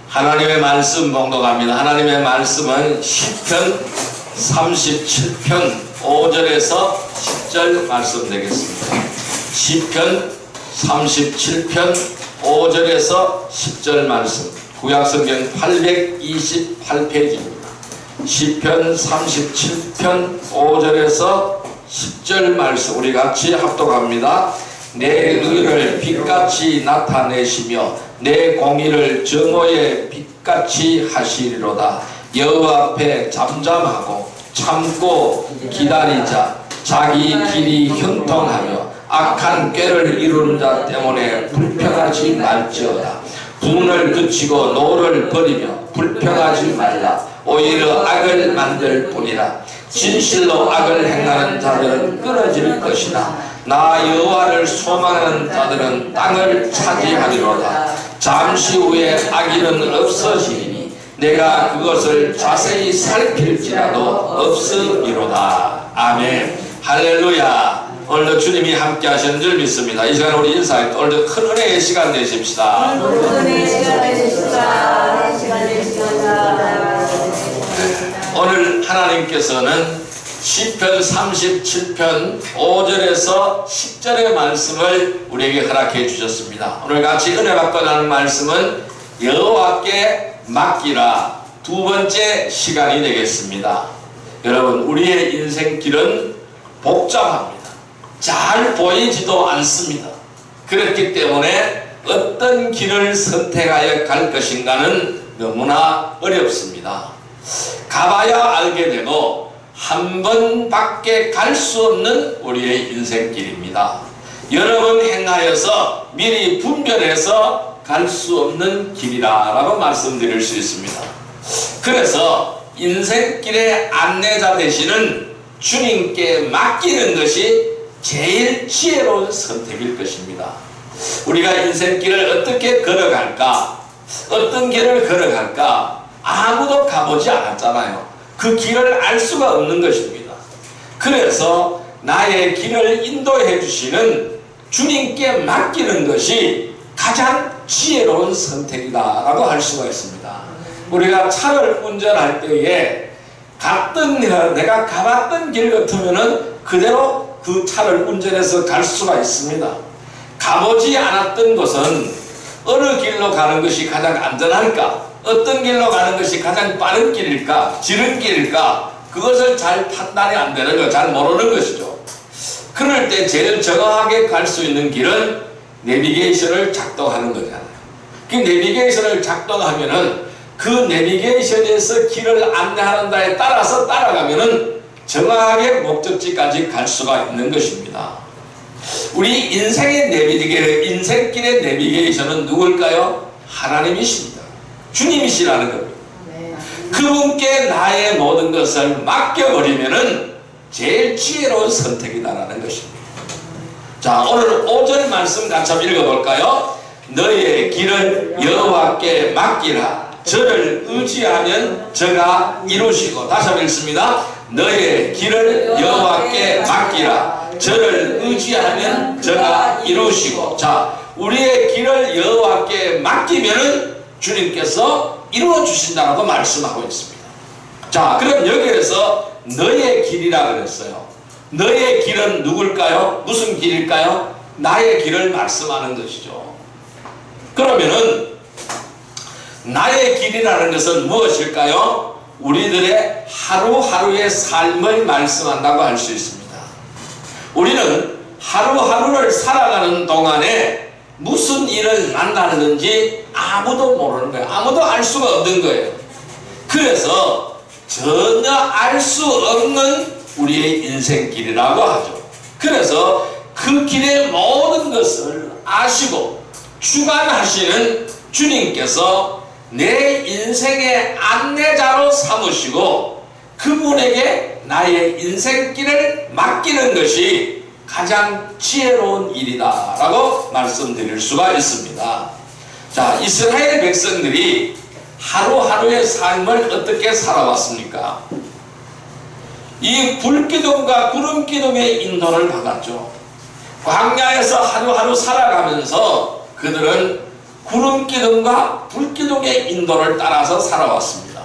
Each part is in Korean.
하나님의 말씀 봉독합니다. 하나님의 말씀은 시편 37편 5절에서 10절 말씀 되겠습니다. 시편 37편 5절에서 10절 말씀, 구약성경 828페이지입니다. 시편 37편 5절에서 10절 말씀 우리 같이 합독합니다. 내 의를 빛같이 나타내시며 내 공의를 정오의 빛같이 하시리로다. 여호와 앞에 잠잠하고 참고 기다리자. 자기 길이 형통하며 악한 꾀를 이루는 자 때문에 불평하지 말지어다. 분을 그치고 노를 버리며 불평하지 말라. 오히려 악을 만들 뿐이라. 진실로 악을 행하는 자들은 끊어질 것이다. 나 여호와를 소망하는 자들은 땅을 차지하리로다. 잠시 후에 악인은 없어지니 내가 그것을 자세히 살필지라도 없으리로다. 아멘. 할렐루야. 오늘도 주님이 함께 하시는 줄 믿습니다. 이 시간 우리 인사할 때 오늘도 큰 은혜의 시간 되십시다. 오늘 하나님께서는 시편 37편 5절에서 10절의 말씀을 우리에게 허락해 주셨습니다. 오늘 같이 은혜 받고 나는 말씀은 여호와께 맡기라, 두 번째 시간이 되겠습니다. 여러분, 우리의 인생길은 복잡합니다. 잘 보이지도 않습니다. 그렇기 때문에 어떤 길을 선택하여 갈 것인가는 너무나 어렵습니다. 가봐야 알게 되고 한 번밖에 갈 수 없는 우리의 인생길입니다. 여러 번 행하여서 미리 분별해서 갈 수 없는 길이라 라고 말씀드릴 수 있습니다. 그래서 인생길의 안내자 되시는 주님께 맡기는 것이 제일 지혜로운 선택일 것입니다. 우리가 인생길을 어떻게 걸어갈까? 어떤 길을 걸어갈까? 아무도 가보지 않았잖아요. 그 길을 알 수가 없는 것입니다. 그래서 나의 길을 인도해 주시는 주님께 맡기는 것이 가장 지혜로운 선택이다 라고 할 수가 있습니다. 우리가 차를 운전할 때에 내가 가봤던 길 같으면은 그대로 그 차를 운전해서 갈 수가 있습니다. 가보지 않았던 곳은 어느 길로 가는 것이 가장 안전할까? 어떤 길로 가는 것이 가장 빠른 길일까? 지름길일까? 그것을 잘 판단이 안 되는 거, 잘 모르는 것이죠. 그럴 때 제일 정확하게 갈 수 있는 길은 내비게이션을 작동하는 거잖아요. 그 내비게이션을 작동하면은 그 내비게이션에서 길을 안내하는 데에 따라서 따라가면은 정확하게 목적지까지 갈 수가 있는 것입니다. 우리 인생길의 내비게이션은 누굴까요? 하나님이십니다. 주님이시라는 겁니다. 그분께 나의 모든 것을 맡겨버리면은 제일 지혜로운 선택이다라는 것입니다. 자, 오늘 5절 말씀 같이 한번 읽어볼까요? 너의 길을 여호와께 맡기라. 저를 의지하면 저가 이루시고. 다시 한번 읽습니다. 너의 길을 여호와께 맡기라. 저를 의지하면 저가 이루시고. 자, 우리의 길을 여호와께 맡기면은 주님께서 이루어 주신다고 말씀하고 있습니다. 자, 그럼 여기에서 너의 길이라 그랬어요. 너의 길은 누굴까요? 무슨 길일까요? 나의 길을 말씀하는 것이죠. 그러면은 나의 길이라는 것은 무엇일까요? 우리들의 하루하루의 삶을 말씀한다고 할 수 있습니다. 우리는 하루하루를 살아가는 동안에 무슨 일을 만나는지 아무도 모르는 거예요. 아무도 알 수가 없는 거예요. 그래서 전혀 알 수 없는 우리의 인생길이라고 하죠. 그래서 그 길의 모든 것을 아시고 주관하시는 주님께서 내 인생의 안내자로 삼으시고 그분에게 나의 인생길을 맡기는 것이 가장 지혜로운 일이다 라고 말씀드릴 수가 있습니다. 자, 이스라엘 백성들이 하루하루의 삶을 어떻게 살아왔습니까? 이 불기둥과 구름기둥의 인도를 받았죠. 광야에서 하루하루 살아가면서 그들은 구름기둥과 불기둥의 인도를 따라서 살아왔습니다.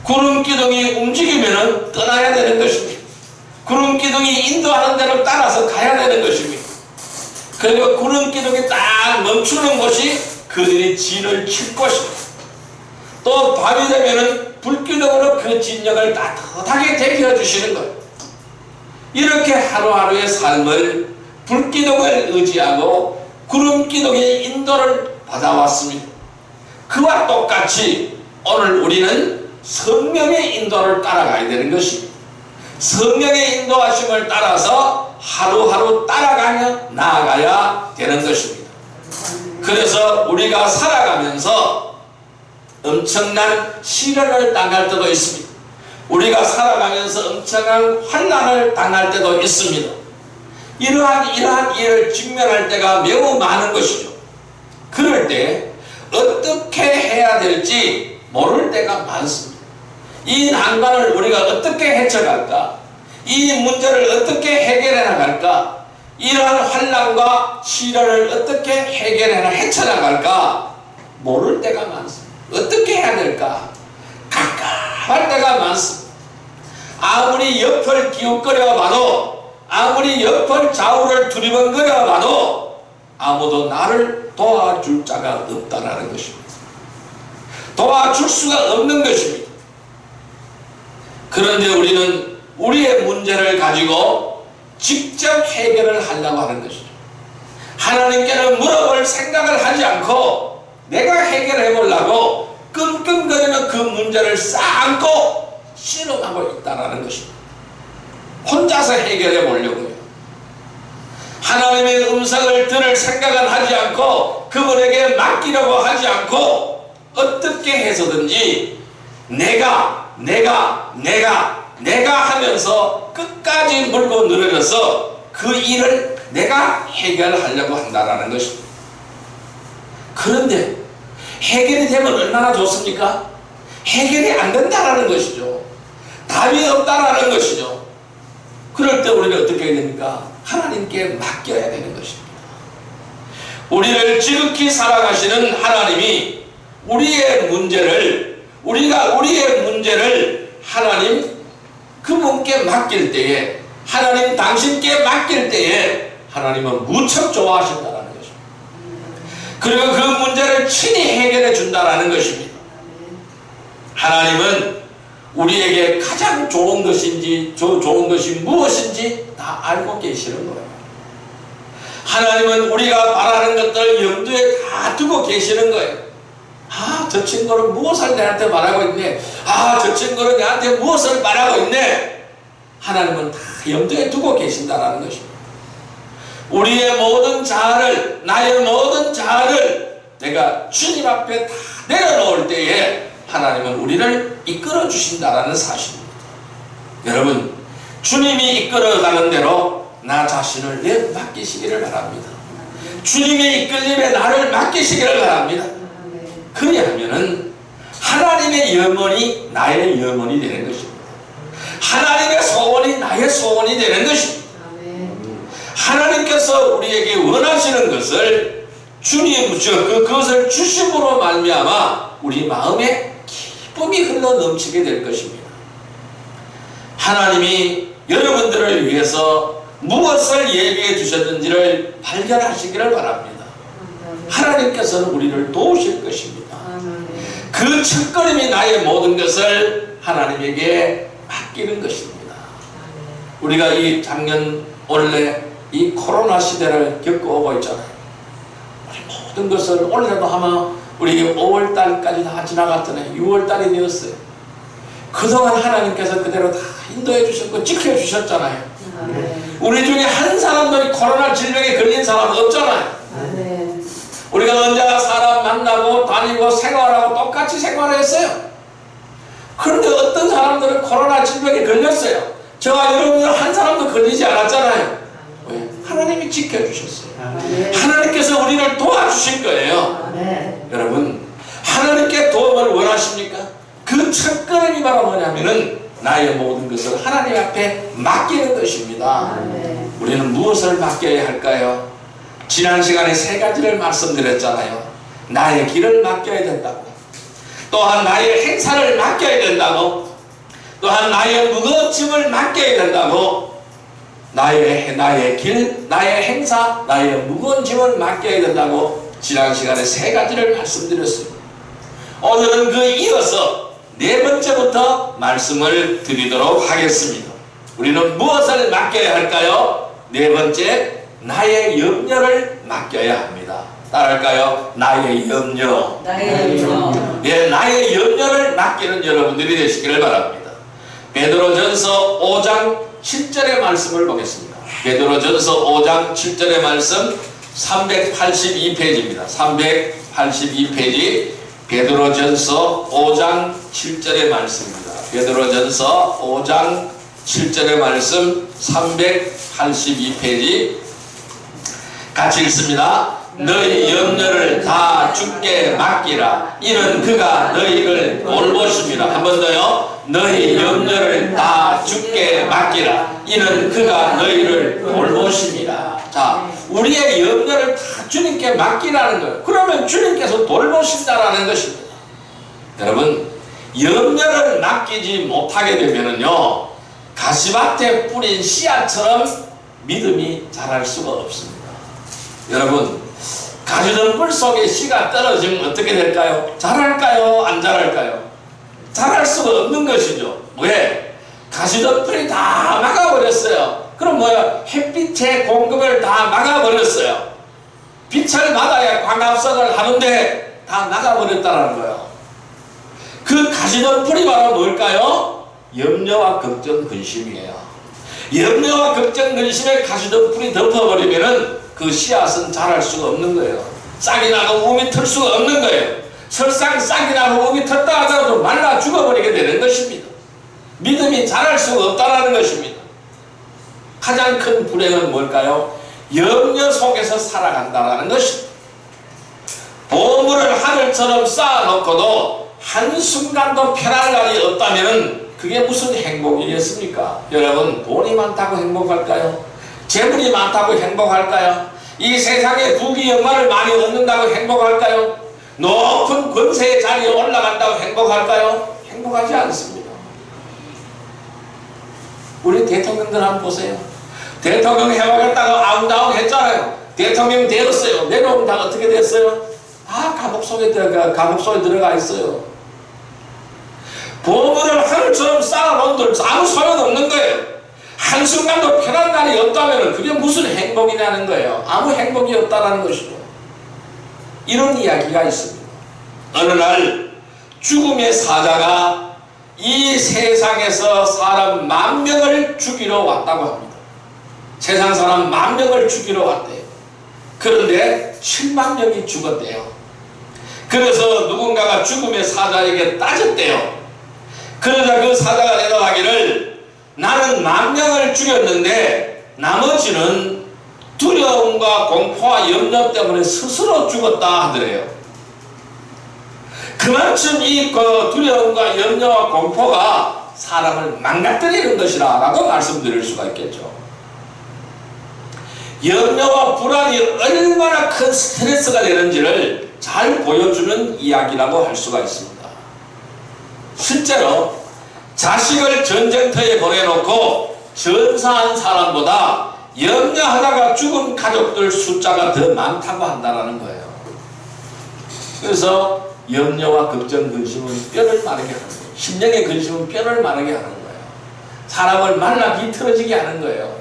구름기둥이 움직이면 떠나야 되는 것입니다. 구름기둥이 인도하는 대로 따라서 가야 되는 것입니다. 그리고 구름기둥이 딱 멈추는 곳이 그들이 진을 칠 것입니다. 또 밤이 되면은 불기둥으로 그 진영을 따뜻하게 데펴주시는 거예요. 이렇게 하루하루의 삶을 불기둥을 의지하고 구름기둥의 인도를 받아왔습니다. 그와 똑같이 오늘 우리는 성령의 인도를 따라가야 되는 것입니다. 성령의 인도하심을 따라서 하루하루 따라가며 나아가야 되는 것입니다. 그래서 우리가 살아가면서 엄청난 시련을 당할 때도 있습니다. 우리가 살아가면서 엄청난 환난을 당할 때도 있습니다. 이러한 일을 직면할 때가 매우 많은 것이죠. 그럴 때 어떻게 해야 될지 모를 때가 많습니다. 이 난관을 우리가 어떻게 헤쳐갈까? 이 문제를 어떻게 해결해 나갈까? 이러한 환난과 시련을 어떻게 헤쳐나갈까? 모를 때가 많습니다. 어떻게 해야 될까? 깝깝할 때가 많습니다. 아무리 옆을 기웃거려 봐도, 아무리 옆을 좌우를 두리번거려 봐도 아무도 나를 도와줄 자가 없다라는 것입니다. 도와줄 수가 없는 것입니다. 그런데 우리는 우리의 문제를 가지고 직접 해결을 하려고 하는 것이죠. 하나님께는 물어볼 생각을 하지 않고 내가 해결해 보려고 끙끙거리는 그 문제를 쌓고 씨름하고 있다는 것입니다. 혼자서 해결해 보려고요. 하나님의 음성을 들을 생각은 하지 않고 그분에게 맡기려고 하지 않고 어떻게 해서든지 내가 하면서 끝까지 물고 늘어져서 그 일을 내가 해결하려고 한다는 것입니다. 그런데 해결이 되면 얼마나 좋습니까? 해결이 안 된다는 것이죠. 답이 없다는 것이죠. 그럴 때 우리는 어떻게 해야 됩니까? 하나님께 맡겨야 되는 것입니다. 우리를 지극히 사랑하시는 하나님이 우리의 문제를 하나님 그분께 맡길 때에, 하나님 당신께 맡길 때에 하나님은 무척 좋아하신다는 것입니다. 그리고 그 문제를 친히 해결해 준다는 것입니다. 하나님은 우리에게 가장 좋은 것이 무엇인지 다 알고 계시는 거예요. 하나님은 우리가 바라는 것들 염두에 다 두고 계시는 거예요. 아, 저 친구는 무엇을 내한테 말하고 있네. 아, 저 친구는 내한테 무엇을 말하고 있네. 하나님은 다 염두에 두고 계신다는 것입니다. 우리의 모든 자아를, 나의 모든 자아를 내가 주님 앞에 다 내려놓을 때에 하나님은 우리를 이끌어 주신다는 사실입니다. 여러분, 주님이 이끌어가는 대로 나 자신을 맡기시기를 바랍니다. 주님의 이끌림에 나를 맡기시기를 바랍니다. 그리하면은 하나님의 염원이 나의 염원이 되는 것입니다. 하나님의 소원이 나의 소원이 되는 것입니다. 하나님께서 우리에게 원하시는 것을 그것을 주심으로 말미암아 우리 마음에 기쁨이 흘러 넘치게 될 것입니다. 하나님이 여러분들을 위해서 무엇을 예비해 주셨는지를 발견하시기를 바랍니다. 하나님께서는 우리를 도우실 것입니다. 그 첫걸음이 나의 모든 것을 하나님에게 맡기는 것입니다. 우리가 이 작년 원래 이 코로나 시대를 겪어오고 있잖아요. 우리 모든 것을 올해도 아마 우리 5월달까지 다 지나갔잖아요. 6월달이 되었어요. 그동안 하나님께서 그대로 다 인도해 주셨고 지켜주셨잖아요. 우리 중에 한 사람도 코로나 질병에 걸린 사람 없잖아요. 우리가 언제 사람 만나고 다니고 생활하고 똑같이 생활했어요. 그런데 어떤 사람들은 코로나 질병에 걸렸어요. 저와 여러분들 한 사람도 걸리지 않았잖아요. 왜? 하나님이 지켜주셨어요. 하나님께서 우리를 도와주신 거예요. 여러분, 하나님께 도움을 원하십니까? 그 첫걸음이 바로 뭐냐면은 나의 모든 것을 하나님 앞에 맡기는 것입니다. 우리는 무엇을 맡겨야 할까요? 지난 시간에 세 가지를 말씀드렸잖아요. 나의 길을 맡겨야 된다고, 또한 나의 행사를 맡겨야 된다고, 또한 나의 무거운 짐을 맡겨야 된다고, 나의 길, 나의 행사, 나의 무거운 짐을 맡겨야 된다고 지난 시간에 세 가지를 말씀드렸습니다. 오늘은 그 이어서 네 번째부터 말씀을 드리도록 하겠습니다. 우리는 무엇을 맡겨야 할까요? 네 번째, 나의 염려를 맡겨야 합니다. 따라할까요? 나의 염려. 나의 염려. 예, 나의 염려를 맡기는 여러분들이 되시기를 바랍니다. 베드로전서 5장 7절의 말씀을 보겠습니다. 베드로전서 5장 7절의 말씀 382페이지입니다. 382페이지 베드로전서 5장 7절의 말씀입니다. 베드로전서 5장 7절의 말씀 382페이지 같이 읽습니다. 너희 염려를 다 주께 맡기라. 이는 그가 너희를 돌보심이라. 한 번 더요. 너희 염려를 다 주께 맡기라. 이는 그가 너희를 돌보심이라. 자, 우리의 염려를 다 주님께 맡기라는 거예요. 그러면 주님께서 돌보신다라는 것입니다. 여러분, 염려를 맡기지 못하게 되면은요, 가시밭에 뿌린 씨앗처럼 믿음이 자랄 수가 없습니다. 여러분, 가시던 뿔 속에 씨가 떨어지면 어떻게 될까요? 자랄까요? 안 자랄까요? 자랄 수가 없는 것이죠. 왜? 가시던 뿔이 다 막아버렸어요. 그럼 뭐야? 햇빛의 공급을 다 막아버렸어요. 빛을 받아야 광합성을 하는데 다 막아버렸다는 거예요. 그 가시던 뿔이 바로 뭘까요? 염려와 걱정, 근심이에요. 염려와 걱정, 근심에 가시던 뿔이 덮어버리면은 그 씨앗은 자랄 수가 없는 거예요. 싹이 나고 우미 틀 수가 없는 거예요. 설상 싹이 나고 우미 텄다 하더라도 말라 죽어버리게 되는 것입니다. 믿음이 자랄 수가 없다는 것입니다. 가장 큰 불행은 뭘까요? 염려 속에서 살아간다는 것입니다. 보물을 하늘처럼 쌓아놓고도 한순간도 편할 날이 없다면 그게 무슨 행복이겠습니까? 여러분, 돈이 많다고 행복할까요? 재물이 많다고 행복할까요? 이 세상에 부귀 영화를 많이 얻는다고 행복할까요? 높은 권세의 자리에 올라간다고 행복할까요? 행복하지 않습니다. 우리 대통령들 한번 보세요. 대통령 해보겠다고 아웅다웅 했잖아요. 대통령 되었어요. 내려오면 다 어떻게 됐어요? 다 감옥 속에 들어가 있어요. 보물을 하늘처럼 쌓아놓은들 아무 소용없는 거예요. 한순간도 편한 날이 없다면 그게 무슨 행복이냐는 거예요. 아무 행복이 없다는 것이죠. 이런 이야기가 있습니다. 어느 날 죽음의 사자가 이 세상에서 사람 10,000명을 죽이러 왔다고 합니다. 세상 사람 10,000명을 죽이러 왔대요. 그런데 70,000명이 죽었대요. 그래서 누군가가 죽음의 사자에게 따졌대요. 그러자 그 사자가 대답하기를 나는 10,000명을 죽였는데 나머지는 두려움과 공포와 염려 때문에 스스로 죽었다 하더래요. 그만큼 이 두려움과 염려와 공포가 사람을 망가뜨리는 것이라 라고 말씀드릴 수가 있겠죠. 염려와 불안이 얼마나 큰 스트레스가 되는지를 잘 보여주는 이야기라고 할 수가 있습니다. 실제로 자식을 전쟁터에 보내놓고 전사한 사람보다 염려하다가 죽은 가족들 숫자가 더 많다고 한다는 거예요. 그래서 염려와 걱정, 근심은 뼈를 마르게 하는 거예요. 심령의 근심은 뼈를 마르게 하는 거예요. 사람을 말라 비틀어지게 하는 거예요.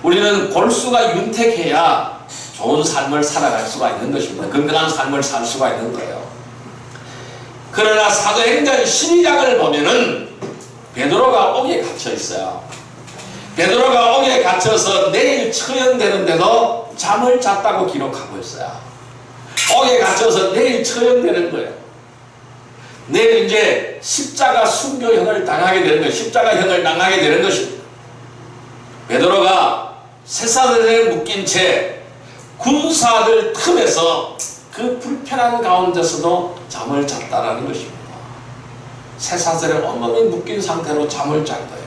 우리는 골수가 윤택해야 좋은 삶을 살아갈 수가 있는 것입니다. 건강한 삶을 살 수가 있는 거예요. 그러나 사도행전 12장을 보면은 베드로가 옥에 갇혀 있어요. 베드로가 옥에 갇혀서 내일 처형되는데도 잠을 잤다고 기록하고 있어요. 옥에 갇혀서 내일 처형되는 거예요. 내일 이제 십자가 순교형을 당하게 되는 거예요. 십자가형을 당하게 되는 것입니다. 베드로가 쇠사슬에 묶인 채 군사들 틈에서 그 불편한 가운데서도 잠을 잤다라는 것입니다. 쇠사슬에 온몸이 묶인 상태로 잠을 잔 거예요.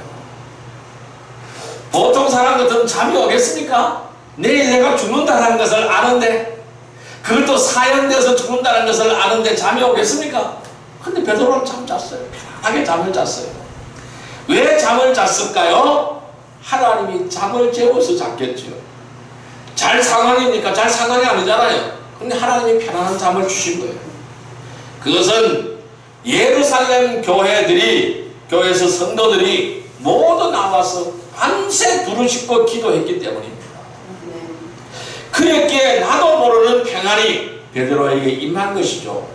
보통 사람 같으면 잠이 오겠습니까? 내일 내가 죽는다는 것을 아는데, 그것도 사형돼서 죽는다는 것을 아는데 잠이 오겠습니까? 근데 베드로는 잠 잤어요. 편하게 잠을 잤어요. 왜 잠을 잤을까요? 하나님이 잠을 재워서 잤겠죠. 잘 상황입니까? 잘 상황이 아니잖아요. 근데 하나님이 편안한 잠을 주신 거예요. 그것은 예루살렘 교회에서 성도들이 모두 나와서 밤새 부르짖고 기도했기 때문입니다. 그렇게 나도 모르는 평안이 베드로에게 임한 것이죠.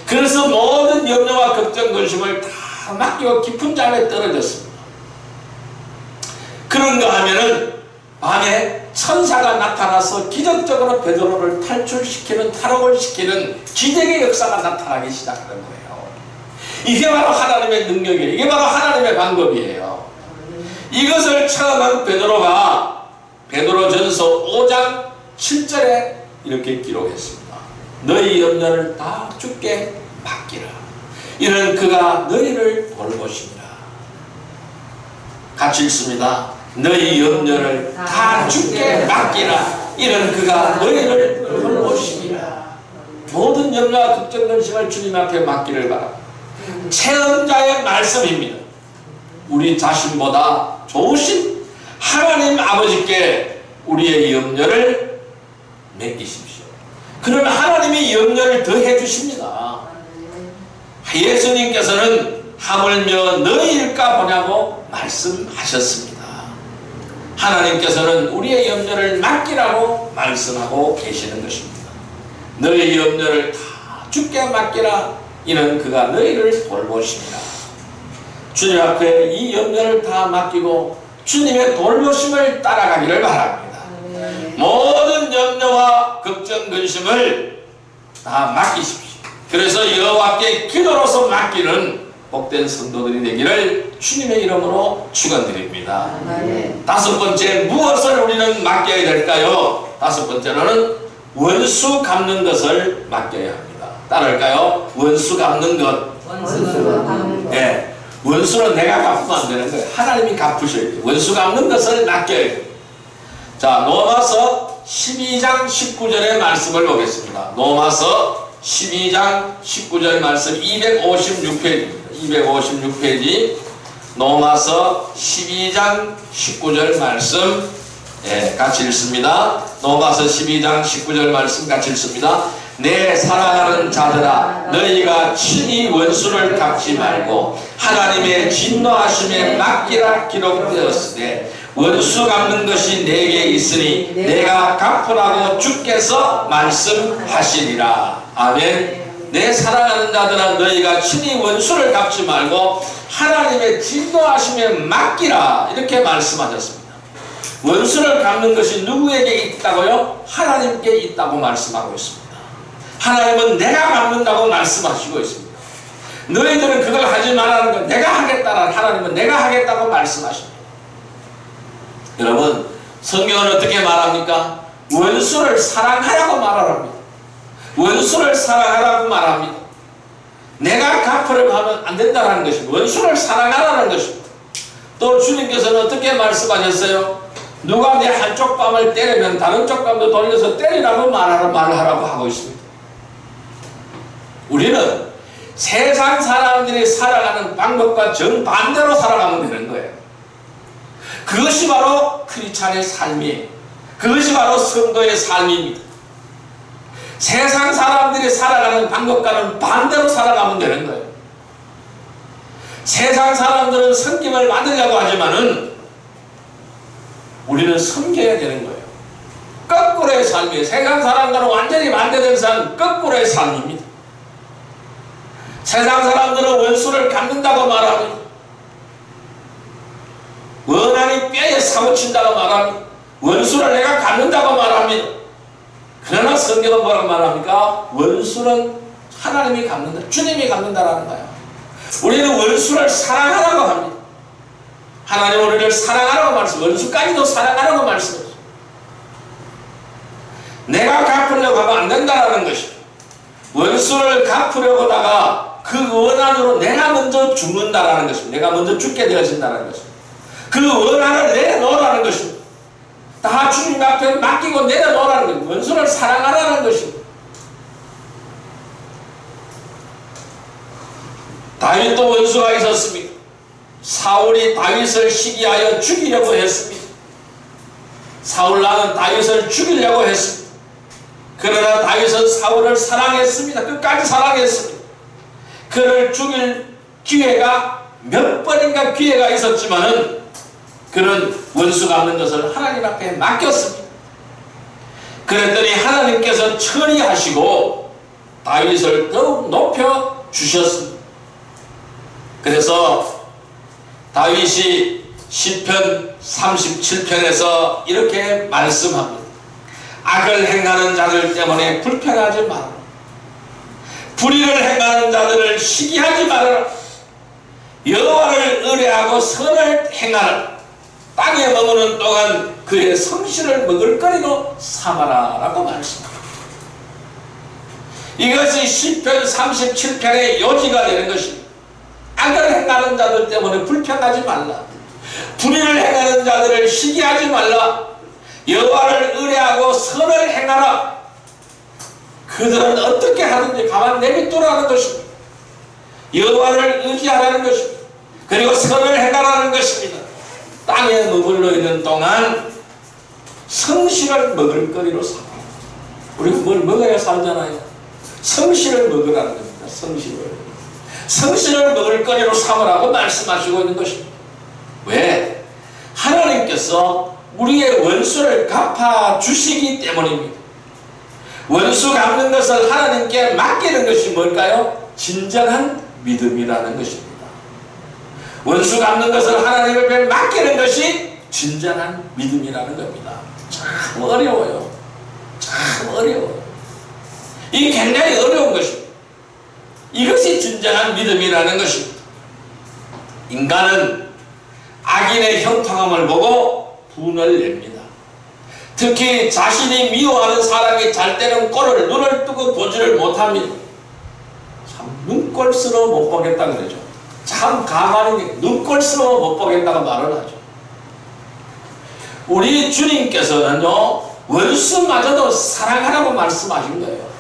그래서 모든 염려와 걱정 근심을 다 맡기고 깊은 잠에 떨어졌습니다. 그런가 하면은 밤에 천사가 나타나서 기적적으로 베드로를 탈출시키는, 탈옥을 시키는 기적의 역사가 나타나기 시작하는 거예요. 이게 바로 하나님의 능력이에요. 이게 바로 하나님의 방법이에요. 이것을 처음 한 베드로가 베드로전서 5장 7절에 이렇게 기록했습니다. 너희 염려를 다 주께 맡기라. 이는 그가 너희를 돌보시니라. 같이 읽습니다. 너희 염려를 다 주께 맡기라. 이는 그가 너희를 돌보시니라. 모든 염려와 걱정 근심을 주님 앞에 맡기를 바랍니다. 체험자의 말씀입니다. 우리 자신보다 좋으신 하나님 아버지께 우리의 염려를 맡기십시오. 그러면 하나님이 염려를 더해 주십니다. 예수님께서는 하물며 너희일까 보냐고 말씀하셨습니다. 하나님께서는 우리의 염려를 맡기라고 말씀하고 계시는 것입니다. 너희 염려를 다 주께 맡기라. 이는 그가 너희를 돌보시니라. 주님 앞에 이 염려를 다 맡기고 주님의 돌보심을 따라가기를 바랍니다. 모든 염려와 걱정 근심을 다 맡기십시오. 그래서 여호와께 기도로서 맡기는 복된 성도들이 되기를 주님의 이름으로 축원드립니다. 다섯 번째, 무엇을 우리는 맡겨야 될까요? 다섯 번째로는 원수 갚는 것을 맡겨야 합니다. 따를까요? 원수 갚는 것. 네. 원수는 내가 갚으면 안 되는 거예요. 하나님이 갚으셔야 돼요. 원수 갚는 것을 맡겨야 돼요. 자, 로마서 12장 19절의 말씀을 보겠습니다. 로마서 12장 19절 말씀 256페이지입니다. 256페이지 로마서 12장 19절 말씀, 예, 같이 읽습니다. 로마서 12장 19절 말씀 같이 읽습니다. 내 사랑하는 자들아, 너희가 친히 원수를 갚지 말고 하나님의 진노하심에 맡기라 기록되었으되 원수 갚는 것이 내게 있으니 내가 갚으라고 주께서 말씀하시리라. 아멘. 내 사랑하는 자들아, 너희가 친히 원수를 갚지 말고 하나님의 진노하심에 맡기라. 이렇게 말씀하셨습니다. 원수를 갚는 것이 누구에게 있다고요? 하나님께 있다고 말씀하고 있습니다. 하나님은 내가 갚는다고 말씀하시고 있습니다. 너희들은 그걸 하지 말라는 건 내가 하겠다라는, 하나님은 내가 하겠다고 말씀하십니다. 여러분, 성경은 어떻게 말합니까? 원수를 사랑하라고 말합니다. 원수를 사랑하라고 말합니다. 내가 갚으려고 하면 안 된다는 것입니다. 원수를 사랑하라는 것입니다. 또 주님께서는 어떻게 말씀하셨어요? 누가 내 한쪽 뺨을 때리면 다른 쪽 뺨도 돌려서 때리라고 말하라고 하고 있습니다. 우리는 세상 사람들이 살아가는 방법과 정반대로 살아가면 되는 거예요. 그것이 바로 크리스찬의 삶이에요. 그것이 바로 성도의 삶입니다. 세상 사람들이 살아가는 방법과는 반대로 살아가면 되는 거예요. 세상 사람들은 섬김을 받으려고 하지만은 우리는 섬겨야 되는 거예요. 거꾸로의 삶이에요. 세상 사람들은 완전히 반대된 삶, 거꾸로의 삶입니다. 세상 사람들은 원수를 갚는다고 말합니다. 원한이 뼈에 사무친다고 말합니다. 원수를 내가 갚는다고 말합니다. 그러나 성경은 뭐라고 말합니까? 원수는 하나님이 갚는다, 주님이 갚는다라는 거예요. 우리는 원수를 사랑하라고 합니다. 하나님 우리를 사랑하라고 말씀해요. 원수까지도 사랑하라고 말씀해요. 내가 갚으려고 하면 안 된다라는 것입니다. 원수를 갚으려고 하다가 그 원한으로 내가 먼저 죽는다라는 것입니다. 내가 먼저 죽게 되어진다는 것입니다. 그 원한을 내놓으라는 것입니다. 다 주님 앞에 맡기고 내려놓으라는 거예요. 원수를 사랑하라는 것입니다. 다윗도 원수가 있었습니다. 사울이 다윗을 시기하여 죽이려고 했습니다. 사울왕은 다윗을 죽이려고 했습니다. 그러나 다윗은 사울을 사랑했습니다. 끝까지 사랑했습니다. 그를 죽일 기회가 몇 번인가 기회가 있었지만은 그는 원수가 없는 것을 하나님 앞에 맡겼습니다. 그랬더니 하나님께서 처리하시고 다윗을 더욱 높여 주셨습니다. 그래서 다윗이 시편 37편에서 이렇게 말씀합니다. 악을 행하는 자들 때문에 불평하지 마라. 불의를 행하는 자들을 시기하지 말아라. 여호와를 의뢰하고 선을 행하라. 땅에 머무는 동안 그의 성실을 먹을거리로 삼아라 라고 말씀합니다. 이것이 시편 37편의 요지가 되는 것입니다. 악을 행하는 자들 때문에 불평하지 말라. 불의를 행하는 자들을 시기하지 말라. 여호와를 의뢰하고 선을 행하라. 그들은 어떻게 하든지 가만 내비두라는 것입니다. 여호와를 의지하라는 것입니다. 그리고 선을 행하라는 것입니다. 땅에 머물러 있는 동안 성실을 먹을거리로 삼아. 우리가 뭘 먹어야 살잖아요. 성실을 먹으라는 겁니다. 성실을 먹을거리로 삼으라고 말씀하시고 있는 것입니다. 왜? 하나님께서 우리의 원수를 갚아주시기 때문입니다. 원수 갚는 것을 하나님께 맡기는 것이 뭘까요? 진정한 믿음이라는 것입니다. 원수 갚는 것을 하나님 앞에 맡기는 것이 진정한 믿음이라는 겁니다. 참 어려워요. 참 어려워요. 이게 굉장히 어려운 것입니다. 이것이 진정한 믿음이라는 것입니다. 인간은 악인의 형통함을 보고 분을 냅니다. 특히 자신이 미워하는 사람이 잘 때는 꼴을 눈을 뜨고 보지를 못합니다. 참 눈꼴스러워 못 보겠다 그러죠. 참 가만히 눈꼴스러워 못 보겠다고 말을 하죠. 우리 주님께서는요 원수마저도 사랑하라고 말씀하신 거예요.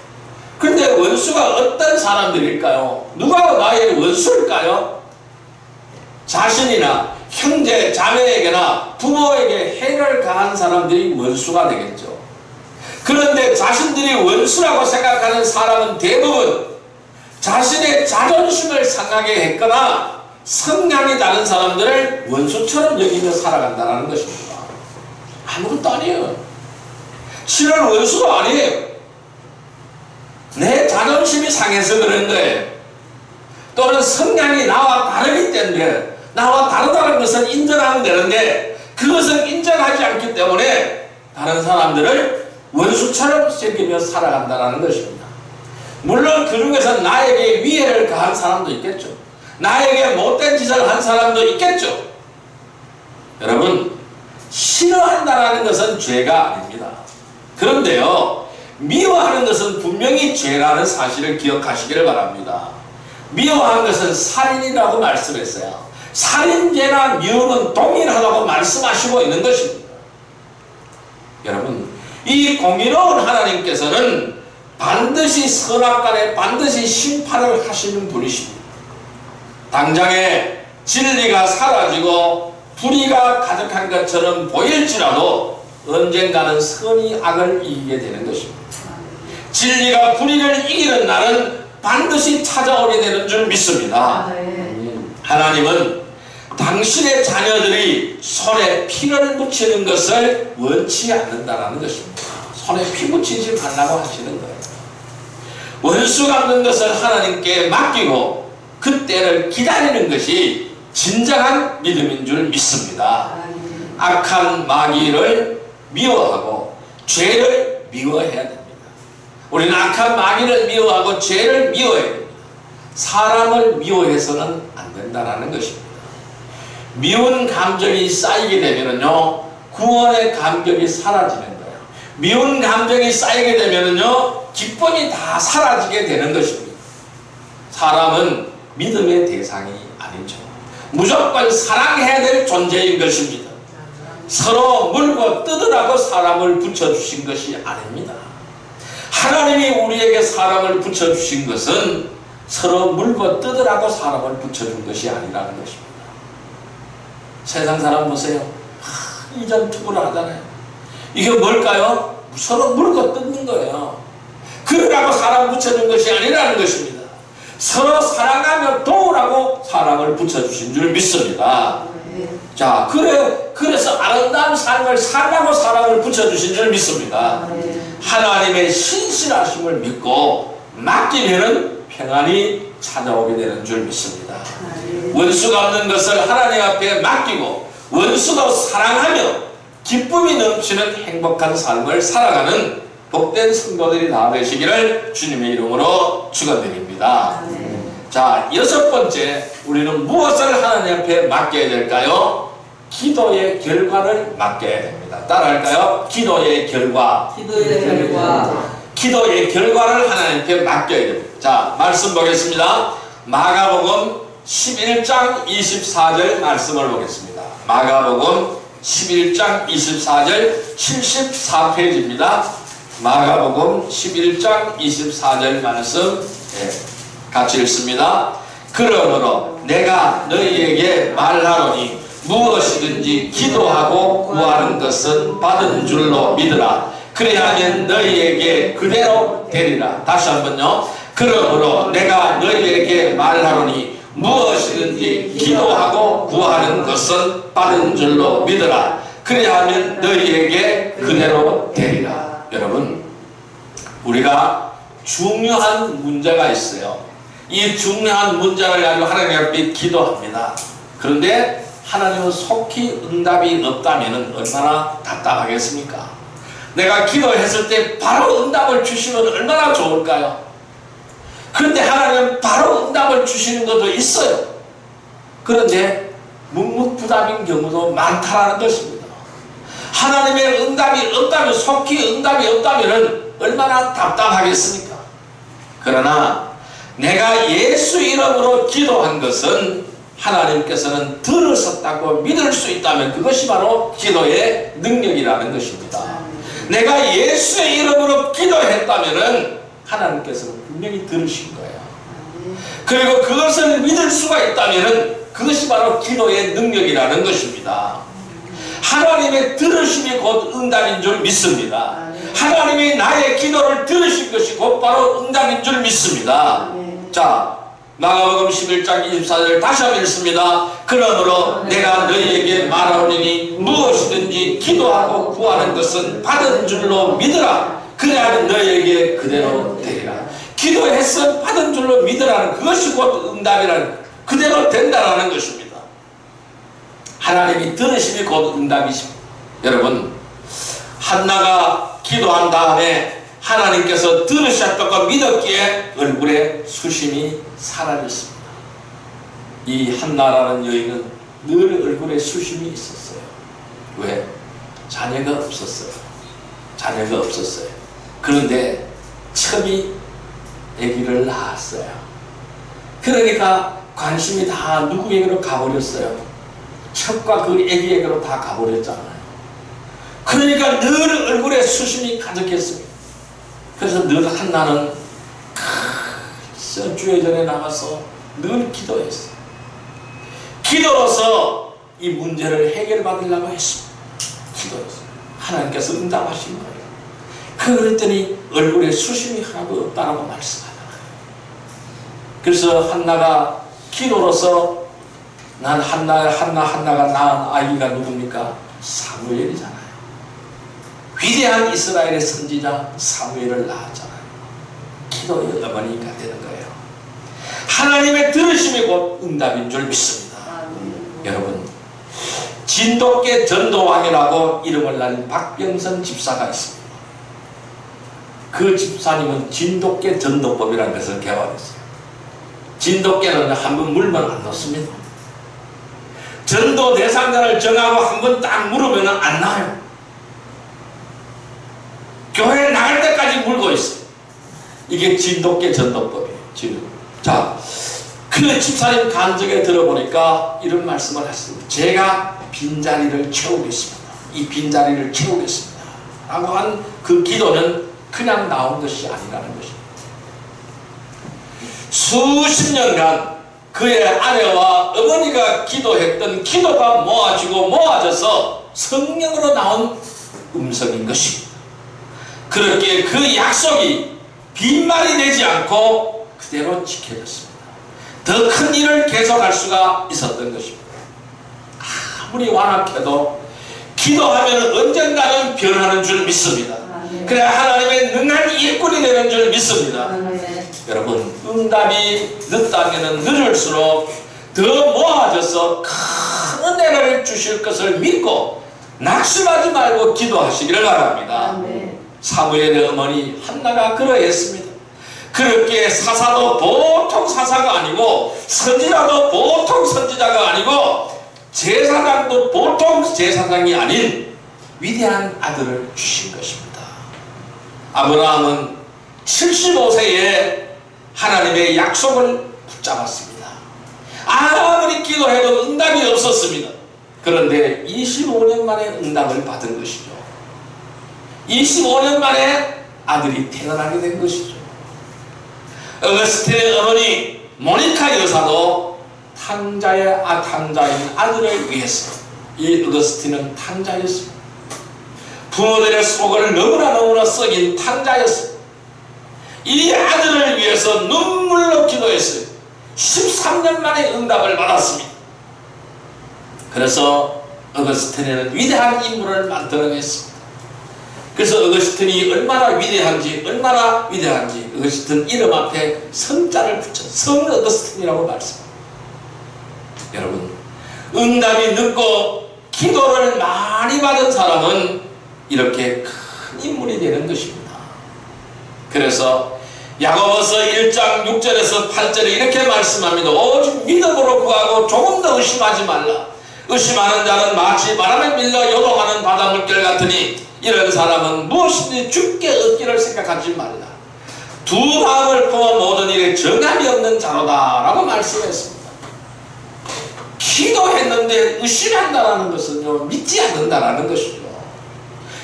그런데 원수가 어떤 사람들일까요? 누가 나의 원수일까요? 자신이나 형제, 자매에게나 부모에게 해를 가한 사람들이 원수가 되겠죠. 그런데 자신들이 원수라고 생각하는 사람은 대부분 자신의 자존심을 상하게 했거나 성향이 다른 사람들을 원수처럼 여기며 살아간다는 것입니다. 아무것도 아니에요. 실은 원수가 아니에요. 내 자존심이 상해서 그런 거예요. 또는 성향이 나와 다르기 때문에 나와 다르다는 것은 인정하면 되는데 그것을 인정하지 않기 때문에 다른 사람들을 원수처럼 여기며 살아간다는 것입니다. 물론 그 중에서 나에게 위해를 가한 사람도 있겠죠. 나에게 못된 짓을 한 사람도 있겠죠. 여러분 싫어한다는 것은 죄가 아닙니다. 그런데요 미워하는 것은 분명히 죄라는 사실을 기억하시기를 바랍니다. 미워한 것은 살인이라고 말씀했어요. 살인죄나 미움은 동일하다고 말씀하시고 있는 것입니다. 여러분 이 공의로운 하나님께서는 반드시 선악간에 반드시 심판을 하시는 분이십니다. 당장에 진리가 사라지고 불의가 가득한 것처럼 보일지라도 언젠가는 선이 악을 이기게 되는 것입니다. 진리가 불의를 이기는 날은 반드시 찾아오게 되는 줄 믿습니다. 하나님은 당신의 자녀들이 손에 피를 묻히는 것을 원치 않는다는 것입니다. 손에 피 묻히지 말라고 하시는 거예요. 원수 갚는 것을 하나님께 맡기고 그때를 기다리는 것이 진정한 믿음인 줄 믿습니다. 악한 마귀를 미워하고 죄를 미워해야 됩니다. 우리는 악한 마귀를 미워하고 죄를 미워해야 됩니다. 사람을 미워해서는 안 된다는 것입니다. 미운 감정이 쌓이게 되면요 구원의 감격이 사라지는 거예요. 미운 감정이 쌓이게 되면요 기쁨이 다 사라지게 되는 것입니다. 사람은 믿음의 대상이 아니죠. 무조건 사랑해야 될 존재인 것입니다. 서로 물고 뜯으라고 사람을 붙여주신 것이 아닙니다. 하나님이 우리에게 사람을 붙여주신 것은 서로 물고 뜯으라고 사람을 붙여준 것이 아니라는 것입니다. 세상 사람 보세요. 이전투구를 하잖아요. 이게 뭘까요? 서로 물고 뜯는 거예요. 그러라고 사람 붙여준 것이 아니라는 것입니다. 서로 사랑하며 도우라고 사람을 붙여주신 줄 믿습니다. 자, 그래서 아름다운 삶을 살라고 사람을 붙여주신 줄 믿습니다. 하나님의 신실하심을 믿고 맡기면은 평안이 찾아오게 되는 줄 믿습니다. 원수가 없는 것을 하나님 앞에 맡기고 원수도 사랑하며 기쁨이 넘치는 행복한 삶을 살아가는 복된 성도들이 다 되시기를 주님의 이름으로 축원드립니다. 자, 여섯 번째, 우리는 무엇을 하나님 앞에 맡겨야 될까요? 기도의 결과를 맡겨야 됩니다. 따라할까요? 기도의 결과. 기도의 결과를 하나님 앞에 맡겨야 됩니다. 자, 말씀 보겠습니다. 마가복음 11장 24절 말씀을 보겠습니다. 마가복음 11장 24절 74페이지입니다. 마가복음 11장 24절 말씀 같이 읽습니다. 그러므로 내가 너희에게 말하노니 무엇이든지 기도하고 구하는 것은 받은 줄로 믿으라. 그리하면 너희에게 그대로 되리라. 다시 한번요. 그러므로 내가 너희에게 말하노니 무엇이든지 기도하고 구하는 것은 받은 줄로 믿으라. 그리하면 너희에게 그대로 되리라. 여러분, 우리가 중요한 문제가 있어요. 이 중요한 문제를 가지고 하나님 앞에 기도합니다. 그런데 하나님은 속히 응답이 없다면 얼마나 답답하겠습니까? 내가 기도했을 때 바로 응답을 주시면 얼마나 좋을까요? 그런데 하나님은 바로 응답을 주시는 것도 있어요. 그런데 묵묵부답인 경우도 많다는 것입니다. 하나님의 응답이 없다면, 속히 응답이 없다면 얼마나 답답하겠습니까? 그러나 내가 예수 이름으로 기도한 것은 하나님께서는 들으셨다고 믿을 수 있다면 그것이 바로 기도의 능력이라는 것입니다. 내가 예수의 이름으로 기도했다면 하나님께서는 분명히 들으신 거예요. 그리고 그것을 믿을 수가 있다면 그것이 바로 기도의 능력이라는 것입니다. 하나님의 들으심이 곧 응답인 줄 믿습니다. 하나님이 나의 기도를 들으신 것이 곧 바로 응답인 줄 믿습니다. 자, 마가복음 11장 24절 다시 한번 읽습니다. 그러므로 내가 너희에게 말하오니 무엇이든지 기도하고 구하는 것은 받은 줄로 믿으라. 그래야 너희에게 그대로 되리라. 기도해서 받은 줄로 믿으라는 그것이 곧 응답이라는, 그대로 된다라는 것입니다. 하나님이 들으심이 곧 응답이십니다. 여러분, 한나가 기도한 다음에 하나님께서 들으셨다고 믿었기에 얼굴에 수심이 사라졌습니다. 이 한나라는 여인은 늘 얼굴에 수심이 있었어요. 왜? 자녀가 없었어요. 자녀가 없었어요. 그런데 첩이 아기를 낳았어요. 그러니까 관심이 다 누구에게로 가버렸어요. 첩과 그 아기에게로 다 가버렸잖아요. 그러니까 늘 얼굴에 수심이 가득했습니다. 그래서 늘 한나는 주의 전에 나가서 늘 기도했어요. 기도로서 이 문제를 해결받으려고 했습니다. 기도했어요. 하나님께서 응답하신 거예요. 그랬더니 얼굴에 수심이 하나도 없다라고 말씀하잖아요. 그래서 한나가 기도로서 난 한나가 낳은 아이가 누굽니까? 사무엘이잖아요. 위대한 이스라엘의 선지자 사무엘을 낳았잖아요. 기도의 어머니가 되는 거예요. 하나님의 들으심이 곧 응답인 줄 믿습니다. 여러분, 진돗개 전도왕이라고 이름을 날린 박병선 집사가 있습니다. 그 집사님은 진돗개 전도법이라는 것을 개발했어요. 진돗개는 한번 물면 안 놓습니다. 전도 대상자를 정하고 한번 딱 물으면 안 나와요. 교회에 나갈 때까지 물고 있어요. 이게 진돗개 전도법이에요. 자, 그 집사님 간증에 들어보니까 이런 말씀을 했습니다. 제가 빈자리를 채우겠습니다. 이 빈자리를 채우겠습니다 라고 한 그 기도는 그냥 나온 것이 아니라는 것입니다. 수십 년간 그의 아내와 어머니가 기도했던 기도가 모아져서 성령으로 나온 음성인 것입니다. 그렇게 그 약속이 빈말이 되지 않고 그대로 지켜졌습니다. 더 큰 일을 계속할 수가 있었던 것입니다. 아무리 완악해도 기도하면 언젠가는 변하는 줄 믿습니다. 그래 하나님의 능한 일꾼이 되는 줄 믿습니다. 여러분, 응답이 늦다면 늦을수록 더 모아져서 큰 은혜를 주실 것을 믿고 낙심하지 말고 기도하시기를 바랍니다. 사무엘의 어머니 한나가 그러했습니다. 그렇게 사사도 보통 사사가 아니고 선지자도 보통 선지자가 아니고 제사장도 보통 제사장이 아닌 위대한 아들을 주신 것입니다. 아브라함은 75세에 하나님의 약속을 붙잡았습니다. 아무리 기도해도 응답이 없었습니다. 그런데 25년 만에 응답을 받은 것이죠. 25년 만에 아들이 태어나게 된 것이죠. 어거스틴의 어머니 모니카 여사도 탕자인 아들을 위해서, 이 어거스틴은 탕자였습니다. 부모들의 속을 너무나 썩인 탕자였습니다. 이 아들을 위해서 눈물로 기도했어요. 13년 만에 응답을 받았습니다. 그래서 어거스틴에는 위대한 인물을 만들어냈습니다. 그래서 어거스틴이 얼마나 위대한지 어거스틴 이름 앞에 성자를 붙여 성 어거스틴이라고 말씀합니다. 여러분, 응답이 늦고 기도를 많이 받은 사람은 이렇게 큰 인물이 되는 것입니다. 그래서 야고보서 1장 6절에서 8절에 이렇게 말씀합니다. 오직 믿음으로 구하고 조금 더 의심하지 말라. 의심하는 자는 마치 바람에 밀려 요동하는 바닷물결 같으니 이런 사람은 무엇이든지 주께 얻기를 생각하지 말라. 두 마음을 품어 모든 일에 정함이 없는 자로다 라고 말씀했습니다. 기도했는데 의심한다는 것은요, 믿지 않는다라는 것이죠.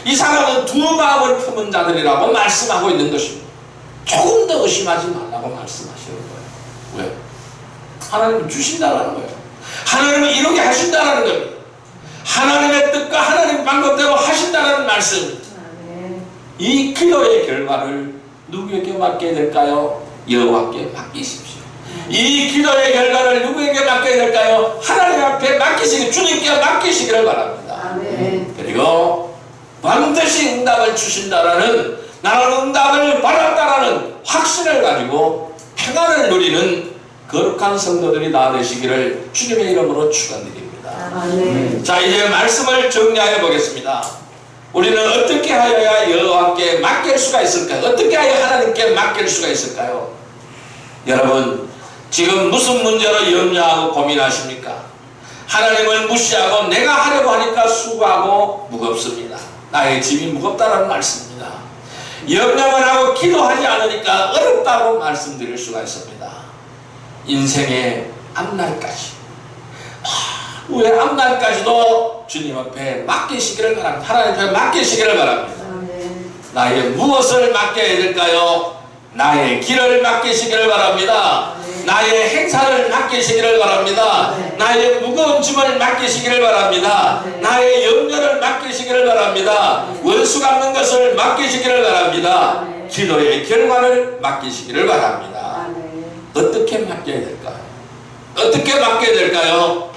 이 사람은 두 마음을 품은 자들이라고 말씀하고 있는 것입니다. 조금 더 의심하지 말라고 말씀하시는 거예요. 왜? 하나님은 주신다라는 거예요. 하나님은 이렇게 하신다라는 겁니다. 하나님의 뜻과 하나님 방법대로 하신다는 말씀입니다. 이 기도의 결과를 누구에게 맡게 될까요? 여호와께 맡기십시오. 이 기도의 결과를 누구에게 맡게 될까요? 하나님 앞에 맡기시기, 주님께 맡기시기를 바랍니다. 그리고 반드시 응답을 주신다라는, 나는 응답을 받았다라는 확신을 가지고 평안을 누리는 거룩한 성도들이 다 되시기를 주님의 이름으로 축원드립니다. 자, 이제 말씀을 정리하여 보겠습니다. 우리는 어떻게 하여야 여호와께 맡길 수가 있을까요? 어떻게 하여 하나님께 맡길 수가 있을까요? 여러분, 지금 무슨 문제로 염려하고 고민하십니까? 하나님을 무시하고 내가 하려고 하니까 수고하고 무겁습니다. 나의 짐이 무겁다는 말씀입니다. 염려만 하고 기도하지 않으니까 어렵다고 말씀드릴 수가 있습니다. 인생의 앞날까지, 왜 앞날까지도 주님 앞에 맡기시기를 바랍니다. 하나님 앞에 맡기시기를 바랍니다. 나의 무엇을 맡겨야 될까요? 나의 길을 맡기시기를 바랍니다. 나의 행사를 맡기시기를 바랍니다. 나의 무거운 짐을 맡기시기를 바랍니다. 나의 염려를 맡기시기를 바랍니다. 원수 갚는 것을 맡기시기를 바랍니다. 기도의 결과를 맡기시기를 바랍니다. 어떻게 맡겨야 될까요? 어떻게 맡겨야 될까요?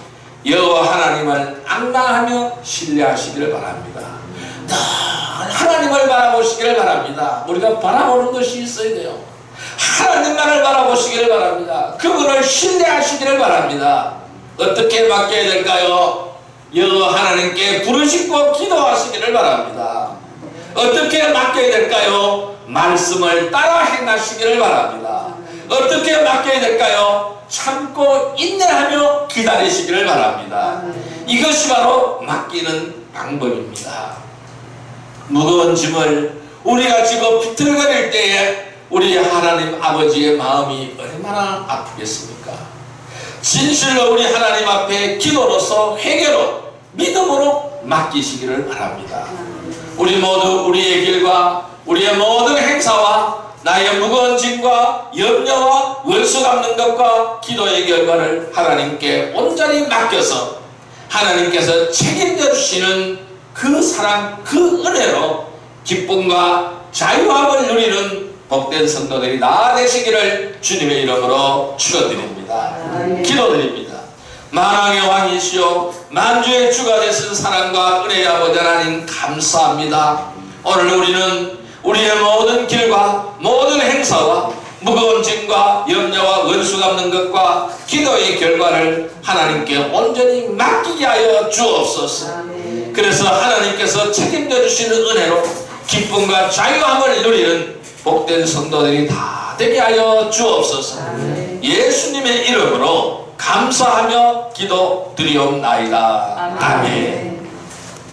여호와 하나님을 앙망하며 신뢰하시기를 바랍니다. 늘 하나님을 바라보시기를 바랍니다. 우리가 바라보는 것이 있어야 돼요. 하나님만을 바라보시기를 바랍니다. 그분을 신뢰하시기를 바랍니다. 어떻게 맡겨야 될까요? 여호와 하나님께 부르짖고 기도하시기를 바랍니다. 어떻게 맡겨야 될까요? 말씀을 따라 행하시기를 바랍니다. 어떻게 맡겨야 될까요? 참고 인내하며 기다리시기를 바랍니다. 이것이 바로 맡기는 방법입니다. 무거운 짐을 우리가 지고 비틀거릴 때에 우리 하나님 아버지의 마음이 얼마나 아프겠습니까? 진실로 우리 하나님 앞에 기도로서 회개로 믿음으로 맡기시기를 바랍니다. 우리 모두 우리의 길과 우리의 모든 행사와 나의 무거운 짐과 염려와 원수 갚는 것과 기도의 결과를 하나님께 온전히 맡겨서 하나님께서 책임져 주시는 그 사랑, 그 은혜로 기쁨과 자유함을 누리는 복된 성도들이 다 되시기를 주님의 이름으로 축원드립니다. 기도드립니다. 만왕의 왕이시오 만주의 주가 되신 사랑과 은혜의 아버지 하나님 감사합니다. 오늘 우리는 우리의 모든 길과 모든 행사와 무거운 짐과 염려와 원수 갚는 것과 기도의 결과를 하나님께 온전히 맡기게 하여 주옵소서. 그래서 하나님께서 책임져 주시는 은혜로 기쁨과 자유함을 누리는 복된 성도들이 다 되게 하여 주옵소서. 예수님의 이름으로 감사하며 기도 드리옵나이다. 아멘.